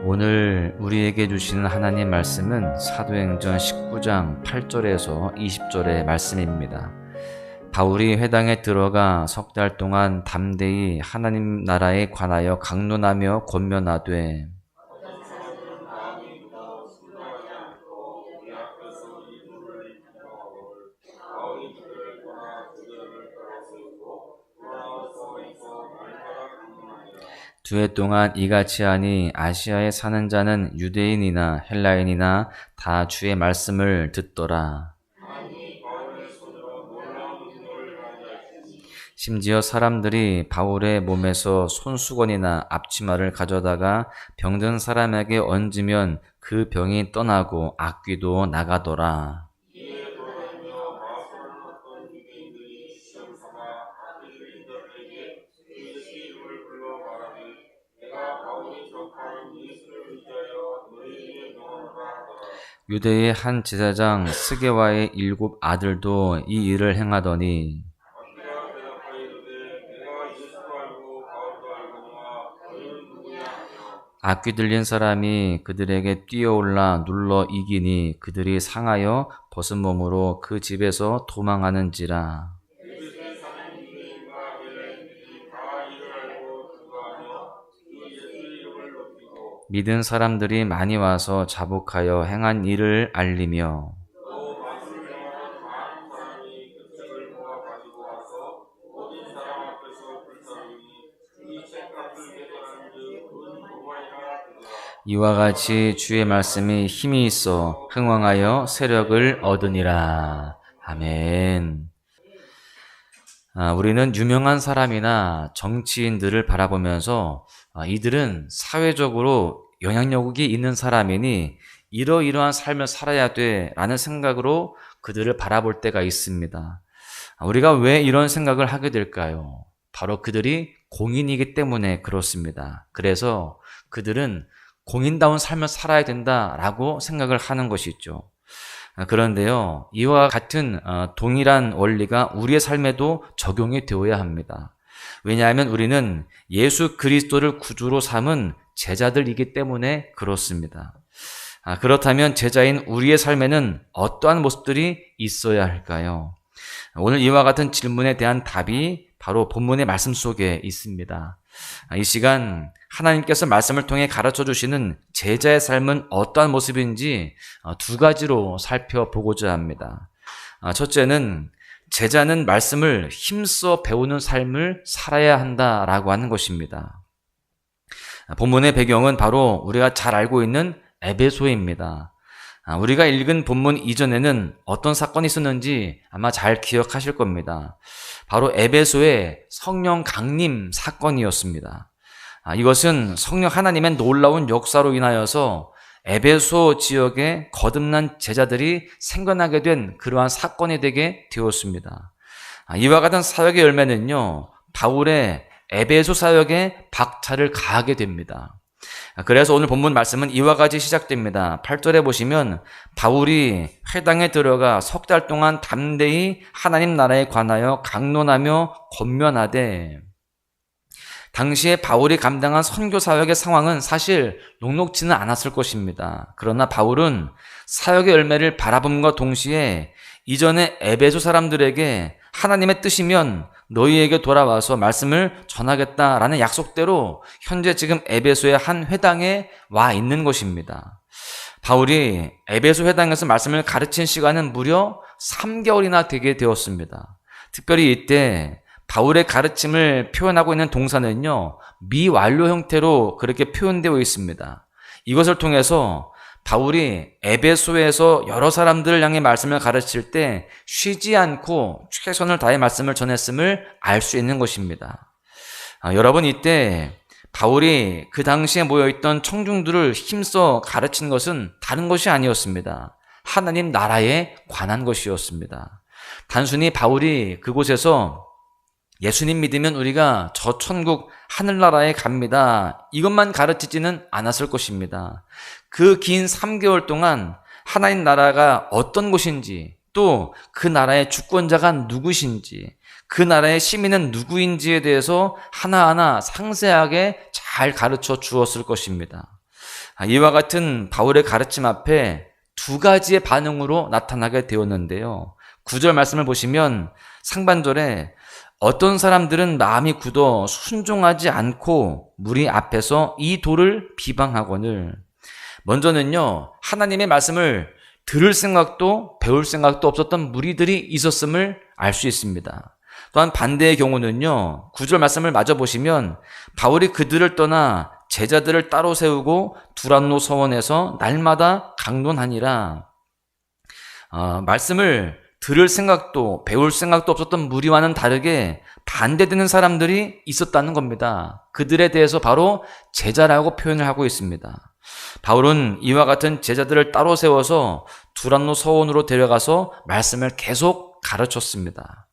오늘 우리에게 주시는 하나님 말씀은 사도행전 19장 8절에서 20절의 말씀입니다. 바울이 회당에 들어가 석 달 동안 담대히 하나님 나라에 관하여 강론하며 권면하되 두 해 동안 이같이 하니 아시아에 사는 자는 유대인이나 헬라인이나 다 주의 말씀을 듣더라. 심지어 사람들이 바울의 몸에서 손수건이나 앞치마를 가져다가 병든 사람에게 얹으면 그 병이 떠나고 악귀도 나가더라. 유대의 한 제사장 스게와의 7 아들도 이 일을 행하더니 악귀 들린 사람이 그들에게 뛰어올라 눌러 이기니 그들이 상하여 벗은 몸으로 그 집에서 도망하는지라. 믿은 사람들이 많이 와서 자복하여 행한 일을 알리며 이와 같이 주의 말씀이 힘이 있어 흥왕하여 세력을 얻으니라. 아멘. 우리는 유명한 사람이나 정치인들을 바라보면서 이들은 사회적으로 영향력이 있는 사람이니 이러이러한 삶을 살아야 돼 라는 생각으로 그들을 바라볼 때가 있습니다. 우리가 왜 이런 생각을 하게 될까요? 바로 그들이 공인이기 때문에 그렇습니다. 그래서 그들은 공인다운 삶을 살아야 된다라고 생각을 하는 것이죠. 그런데요, 이와 같은 동일한 원리가 우리의 삶에도 적용이 되어야 합니다. 왜냐하면 우리는 예수 그리스도를 구주로 삼은 제자들이기 때문에 그렇습니다. 그렇다면 제자인 우리의 삶에는 어떠한 모습들이 있어야 할까요? 오늘 이와 같은 질문에 대한 답이 바로 본문의 말씀 속에 있습니다. 이 시간 하나님께서 말씀을 통해 가르쳐 주시는 제자의 삶은 어떠한 모습인지 2가지로 살펴보고자 합니다. 첫째는 제자는 말씀을 힘써 배우는 삶을 살아야 한다라고 하는 것입니다. 본문의 배경은 바로 우리가 잘 알고 있는 에베소입니다. 우리가 읽은 본문 이전에는 어떤 사건이 있었는지 아마 잘 기억하실 겁니다. 바로 에베소의 성령 강림 사건이었습니다. 이것은 성령 하나님의 놀라운 역사로 인하여서 에베소 지역에 거듭난 제자들이 생겨나게 된 그러한 사건이 되게 되었습니다. 이와 같은 사역의 열매는요, 바울의 에베소 사역에 박차를 가하게 됩니다. 그래서 오늘 본문 말씀은 이와 같이 시작됩니다. 8절에 보시면 바울이 회당에 들어가 석 달 동안 담대히 하나님 나라에 관하여 강론하며 권면하되, 당시에 바울이 감당한 선교 사역의 상황은 사실 녹록지는 않았을 것입니다. 그러나 바울은 사역의 열매를 바라봄과 동시에 이전에 에베소 사람들에게 하나님의 뜻이면 너희에게 돌아와서 말씀을 전하겠다라는 약속대로 현재 지금 에베소의 한 회당에 와 있는 것입니다. 바울이 에베소 회당에서 말씀을 가르친 시간은 무려 3개월이나 되게 되었습니다. 특별히 이때 바울의 가르침을 표현하고 있는 동사는요, 미완료 형태로 그렇게 표현되어 있습니다. 이것을 통해서 바울이 에베소에서 여러 사람들을 향해 말씀을 가르칠 때 쉬지 않고 최선을 다해 말씀을 전했음을 알 수 있는 것입니다. 여러분, 이때 바울이 그 당시에 모여있던 청중들을 힘써 가르친 것은 다른 것이 아니었습니다. 하나님 나라에 관한 것이었습니다. 단순히 바울이 그곳에서 예수님 믿으면 우리가 저 천국 하늘나라에 갑니다, 이것만 가르치지는 않았을 것입니다. 그 긴 3개월 동안 하나님 나라가 어떤 곳인지, 또 그 나라의 주권자가 누구신지, 그 나라의 시민은 누구인지에 대해서 하나하나 상세하게 잘 가르쳐 주었을 것입니다. 이와 같은 바울의 가르침 앞에 두 가지의 반응으로 나타나게 되었는데요. 9절 말씀을 보시면 상반절에 어떤 사람들은 마음이 굳어 순종하지 않고 무리 앞에서 이 돌을 비방하거늘. 먼저는요, 하나님의 말씀을 들을 생각도 배울 생각도 없었던 무리들이 있었음을 알 수 있습니다. 또한 반대의 경우는요, 9절 말씀을 마저 보시면 바울이 그들을 떠나 제자들을 따로 세우고 두란노 서원에서 날마다 강론하니라. 말씀을 들을 생각도 배울 생각도 없었던 무리와는 다르게 반대되는 사람들이 있었다는 겁니다. 그들에 대해서 바로 제자라고 표현을 하고 있습니다. 바울은 이와 같은 제자들을 따로 세워서 두란노 서원으로 데려가서 말씀을 계속 가르쳤습니다.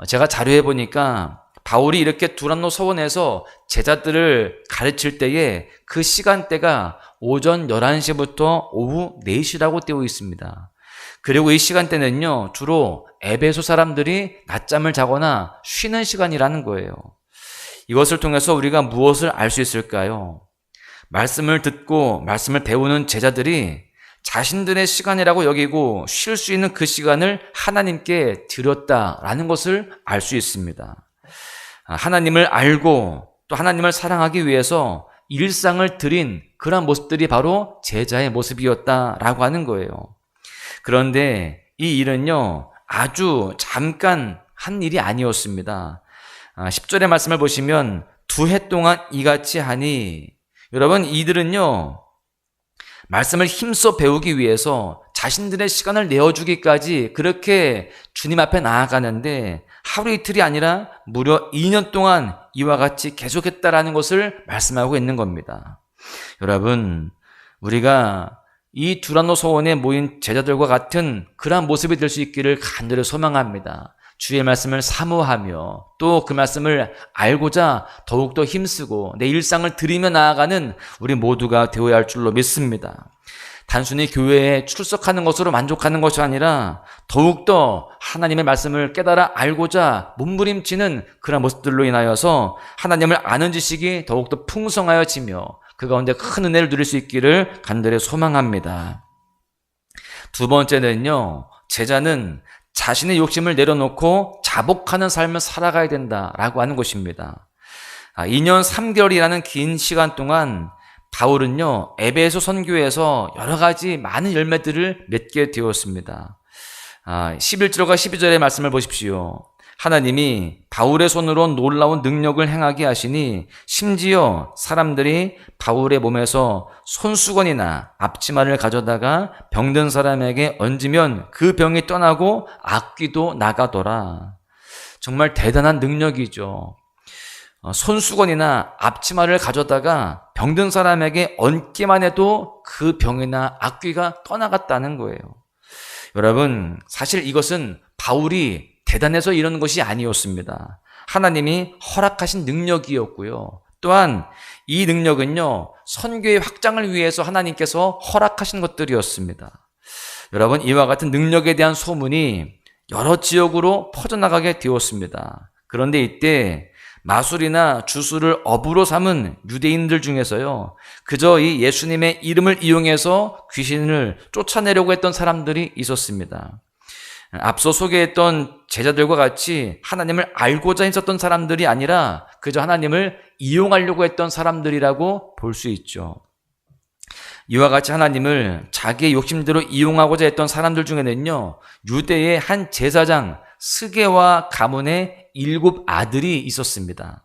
제가 자료해 보니까 바울이 이렇게 두란노 서원에서 제자들을 가르칠 때에 그 시간대가 오전 11시부터 오후 4시라고 되어 있습니다. 그리고 이 시간대는요, 주로 에베소 사람들이 낮잠을 자거나 쉬는 시간이라는 거예요. 이것을 통해서 우리가 무엇을 알 수 있을까요? 말씀을 듣고 말씀을 배우는 제자들이 자신들의 시간이라고 여기고 쉴 수 있는 그 시간을 하나님께 드렸다라는 것을 알 수 있습니다. 하나님을 알고 또 하나님을 사랑하기 위해서 일상을 드린 그런 모습들이 바로 제자의 모습이었다라고 하는 거예요. 그런데 이 일은요, 아주 잠깐 한 일이 아니었습니다. 10절의 말씀을 보시면 2해 동안 이같이 하니, 여러분, 이들은요, 말씀을 힘써 배우기 위해서 자신들의 시간을 내어주기까지 그렇게 주님 앞에 나아가는데 하루 이틀이 아니라 무려 2년 동안 이와 같이 계속했다라는 것을 말씀하고 있는 겁니다. 여러분, 우리가 이 두란노 서원에 모인 제자들과 같은 그러한 모습이 될 수 있기를 간절히 소망합니다. 주의 말씀을 사모하며 또 그 말씀을 알고자 더욱더 힘쓰고 내 일상을 드리며 나아가는 우리 모두가 되어야 할 줄로 믿습니다. 단순히 교회에 출석하는 것으로 만족하는 것이 아니라 더욱더 하나님의 말씀을 깨달아 알고자 몸부림치는 그런 모습들로 인하여서 하나님을 아는 지식이 더욱더 풍성하여지며 그 가운데 큰 은혜를 누릴 수 있기를 간절히 소망합니다. 두 번째는요, 제자는 자신의 욕심을 내려놓고 자복하는 삶을 살아가야 된다라고 하는 것입니다. 2년 3개월이라는 긴 시간 동안 바울은요, 에베소 선교에서 여러 가지 많은 열매들을 맺게 되었습니다. 11절과 12절의 말씀을 보십시오. 하나님이 바울의 손으로 놀라운 능력을 행하게 하시니 심지어 사람들이 바울의 몸에서 손수건이나 앞치마를 가져다가 병든 사람에게 얹으면 그 병이 떠나고 악귀도 나가더라. 정말 대단한 능력이죠. 손수건이나 앞치마를 가져다가 병든 사람에게 얹기만 해도 그 병이나 악귀가 떠나갔다는 거예요. 여러분, 사실 이것은 바울이 대단해서 이런 것이 아니었습니다. 하나님이 허락하신 능력이었고요. 또한 이 능력은요, 선교의 확장을 위해서 하나님께서 허락하신 것들이었습니다. 여러분, 이와 같은 능력에 대한 소문이 여러 지역으로 퍼져나가게 되었습니다. 그런데 이때 마술이나 주술을 업으로 삼은 유대인들 중에서요, 그저 이 예수님의 이름을 이용해서 귀신을 쫓아내려고 했던 사람들이 있었습니다. 앞서 소개했던 제자들과 같이 하나님을 알고자 했었던 사람들이 아니라 그저 하나님을 이용하려고 했던 사람들이라고 볼 수 있죠. 이와 같이 하나님을 자기의 욕심대로 이용하고자 했던 사람들 중에는요, 유대의 한 제사장 스게와 가문의 7 아들이 있었습니다.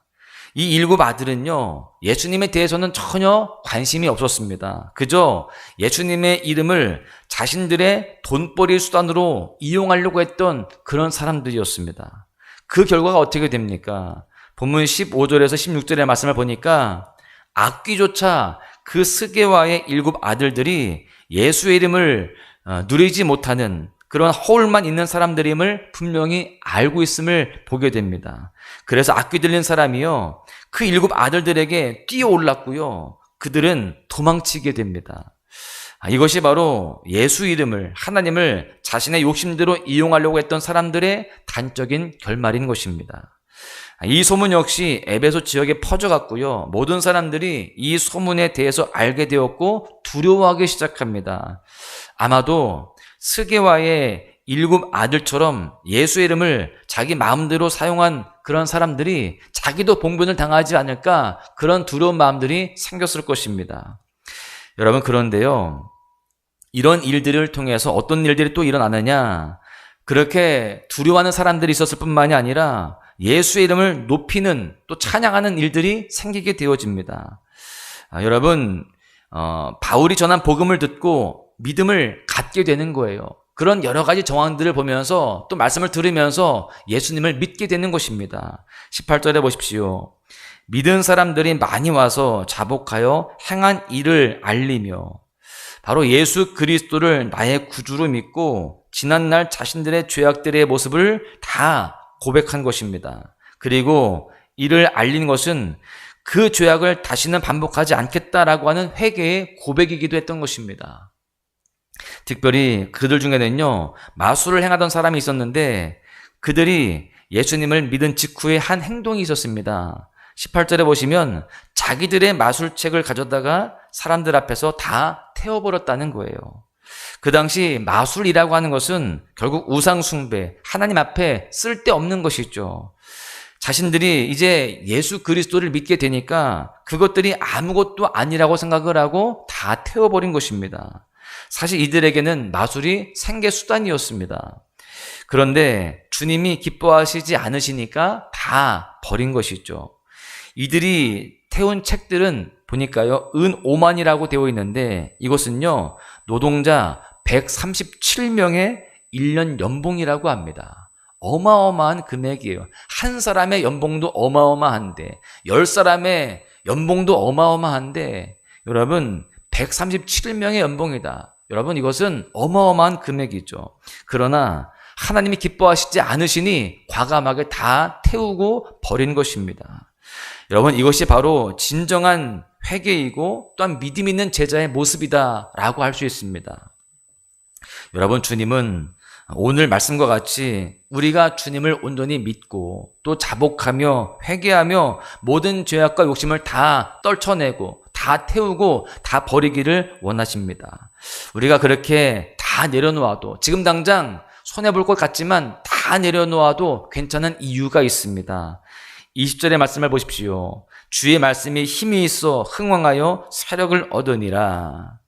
이 7 아들은요, 예수님에 대해서는 전혀 관심이 없었습니다. 그저 예수님의 이름을 자신들의 돈벌이 수단으로 이용하려고 했던 그런 사람들이었습니다. 그 결과가 어떻게 됩니까? 본문 15절에서 16절의 말씀을 보니까 악귀조차 그 스게와의 7 아들들이 예수의 이름을 누리지 못하는 그런 허울만 있는 사람들임을 분명히 알고 있음을 보게 됩니다. 그래서 악귀 들린 사람이요, 그 7 아들들에게 뛰어올랐고요, 그들은 도망치게 됩니다. 이것이 바로 예수 이름을, 하나님을 자신의 욕심대로 이용하려고 했던 사람들의 단적인 결말인 것입니다. 이 소문 역시 에베소 지역에 퍼져갔고요. 모든 사람들이 이 소문에 대해서 알게 되었고 두려워하기 시작합니다. 아마도 스게와의 7 아들처럼 예수의 이름을 자기 마음대로 사용한 그런 사람들이 자기도 봉변을 당하지 않을까, 그런 두려운 마음들이 생겼을 것입니다. 여러분, 그런데요, 이런 일들을 통해서 어떤 일들이 또 일어나느냐, 그렇게 두려워하는 사람들이 있었을 뿐만이 아니라 예수의 이름을 높이는, 또 찬양하는 일들이 생기게 되어집니다. 여러분, 바울이 전한 복음을 듣고 믿음을 갖게 되는 거예요. 그런 여러 가지 정황들을 보면서 또 말씀을 들으면서 예수님을 믿게 되는 것입니다. 18절에 보십시오. 믿은 사람들이 많이 와서 자복하여 행한 일을 알리며, 바로 예수 그리스도를 나의 구주로 믿고 지난날 자신들의 죄악들의 모습을 다 고백한 것입니다. 그리고 이를 알린 것은 그 죄악을 다시는 반복하지 않겠다라고 하는 회개의 고백이기도 했던 것입니다. 특별히 그들 중에는요, 마술을 행하던 사람이 있었는데 그들이 예수님을 믿은 직후에 한 행동이 있었습니다. 18절에 보시면 자기들의 마술책을 가져다가 사람들 앞에서 다 태워버렸다는 거예요. 그 당시 마술이라고 하는 것은 결국 우상숭배, 하나님 앞에 쓸데없는 것이죠. 자신들이 이제 예수 그리스도를 믿게 되니까 그것들이 아무것도 아니라고 생각을 하고 다 태워버린 것입니다. 사실 이들에게는 마술이 생계수단이었습니다. 그런데 주님이 기뻐하시지 않으시니까 다 버린 것이죠. 이들이 태운 책들은 보니까요, 은 5만이라고 되어 있는데 이것은요, 노동자 137명의 1년 연봉이라고 합니다. 어마어마한 금액이에요. 한 사람의 연봉도 어마어마한데, 10사람의 연봉도 어마어마한데, 여러분 137명의 연봉이다. 여러분, 이것은 어마어마한 금액이죠. 그러나 하나님이 기뻐하시지 않으시니 과감하게 다 태우고 버린 것입니다. 여러분, 이것이 바로 진정한 회개이고 또한 믿음 있는 제자의 모습이다라고 할 수 있습니다. 여러분, 주님은 오늘 말씀과 같이 우리가 주님을 온전히 믿고 또 자복하며 회개하며 모든 죄악과 욕심을 다 떨쳐내고 다 태우고 다 버리기를 원하십니다. 우리가 그렇게 다 내려놓아도, 지금 당장 손해볼 것 같지만 다 내려놓아도 괜찮은 이유가 있습니다. 20절의 말씀을 보십시오. 주의 말씀이 힘이 있어 흥왕하여 세력을 얻으니라.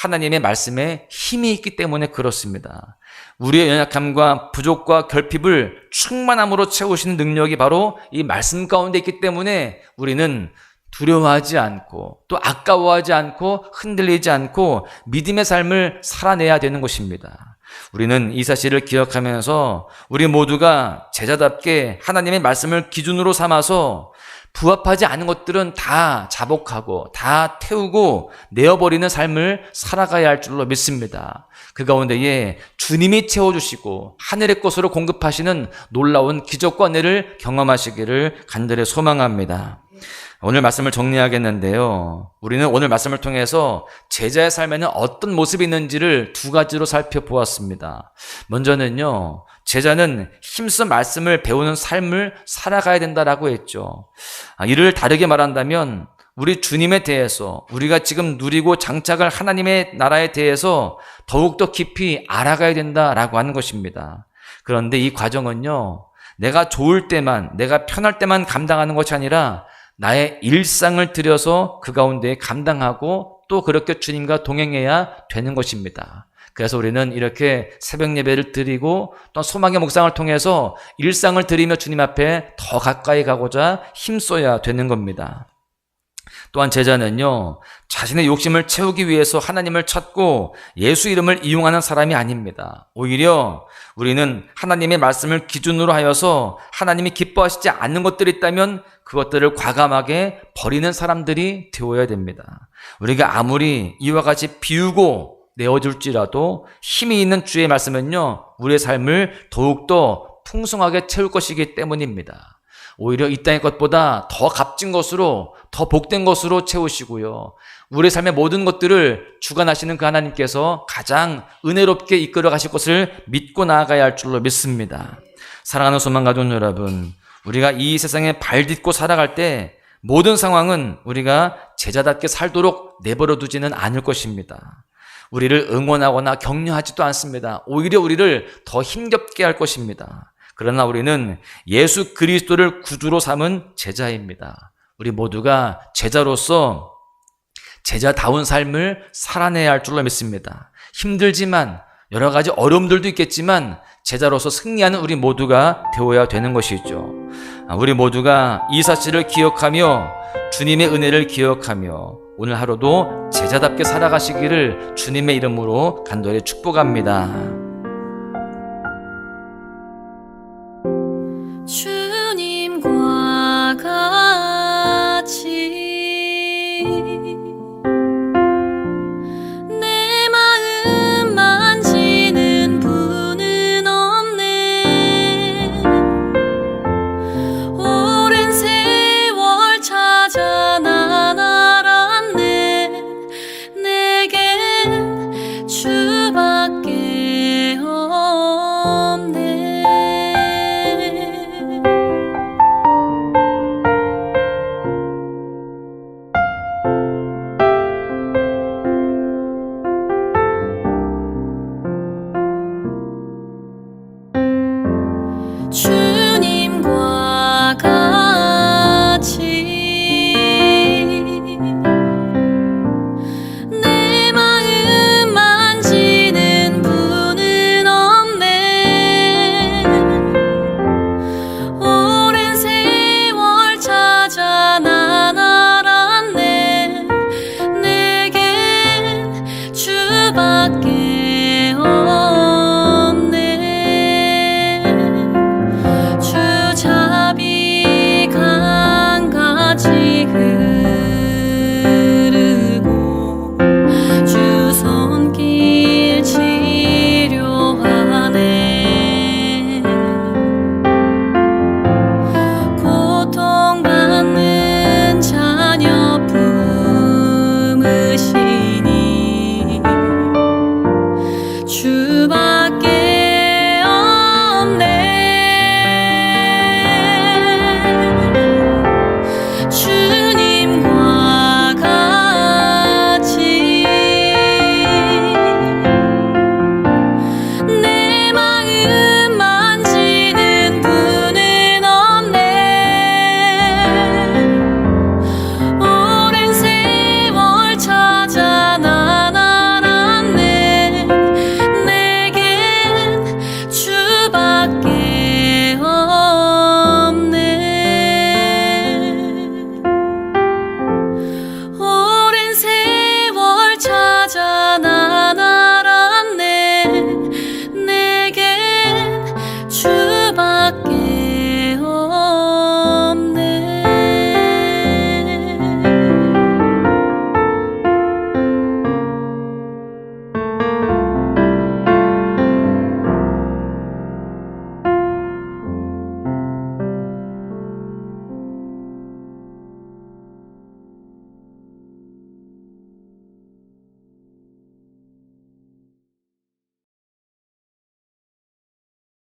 하나님의 말씀에 힘이 있기 때문에 그렇습니다. 우리의 연약함과 부족과 결핍을 충만함으로 채우시는 능력이 바로 이 말씀 가운데 있기 때문에 우리는 두려워하지 않고 또 아까워하지 않고 흔들리지 않고 믿음의 삶을 살아내야 되는 것입니다. 우리는 이 사실을 기억하면서 우리 모두가 제자답게 하나님의 말씀을 기준으로 삼아서 부합하지 않은 것들은 다 자복하고 다 태우고 내어버리는 삶을 살아가야 할 줄로 믿습니다. 그 가운데에 주님이 채워주시고 하늘의 것으로 공급하시는 놀라운 기적과 은혜를 경험하시기를 간절히 소망합니다. 오늘 말씀을 정리하겠는데요. 우리는 오늘 말씀을 통해서 제자의 삶에는 어떤 모습이 있는지를 2가지로 살펴보았습니다. 먼저는요, 제자는 힘써 말씀을 배우는 삶을 살아가야 된다라고 했죠. 이를 다르게 말한다면 우리 주님에 대해서, 우리가 지금 누리고 장착할 하나님의 나라에 대해서 더욱더 깊이 알아가야 된다라고 하는 것입니다. 그런데 이 과정은요, 내가 좋을 때만, 내가 편할 때만 감당하는 것이 아니라 나의 일상을 들여서 그 가운데 감당하고 또 그렇게 주님과 동행해야 되는 것입니다. 그래서 우리는 이렇게 새벽 예배를 드리고 또 소망의 묵상을 통해서 일상을 드리며 주님 앞에 더 가까이 가고자 힘써야 되는 겁니다. 또한 제자는요, 자신의 욕심을 채우기 위해서 하나님을 찾고 예수 이름을 이용하는 사람이 아닙니다. 오히려 우리는 하나님의 말씀을 기준으로 하여서 하나님이 기뻐하시지 않는 것들이 있다면 그것들을 과감하게 버리는 사람들이 되어야 됩니다. 우리가 아무리 이와 같이 비우고 내어줄지라도 힘이 있는 주의 말씀은요, 우리의 삶을 더욱더 풍성하게 채울 것이기 때문입니다. 오히려 이 땅의 것보다 더 값진 것으로, 더 복된 것으로 채우시고요, 우리의 삶의 모든 것들을 주관하시는 그 하나님께서 가장 은혜롭게 이끌어 가실 것을 믿고 나아가야 할 줄로 믿습니다. 사랑하는 소망 가족 여러분, 우리가 이 세상에 발 딛고 살아갈 때 모든 상황은 우리가 제자답게 살도록 내버려 두지는 않을 것입니다. 우리를 응원하거나 격려하지도 않습니다. 오히려 우리를 더 힘겹게 할 것입니다. 그러나 우리는 예수 그리스도를 구주로 삼은 제자입니다. 우리 모두가 제자로서 제자다운 삶을 살아내야 할 줄로 믿습니다. 힘들지만 여러 가지 어려움들도 있겠지만 제자로서 승리하는 우리 모두가 되어야 되는 것이죠. 우리 모두가 이 사실을 기억하며 주님의 은혜를 기억하며 오늘 하루도 제자답게 살아가시기를 주님의 이름으로 간절히 축복합니다.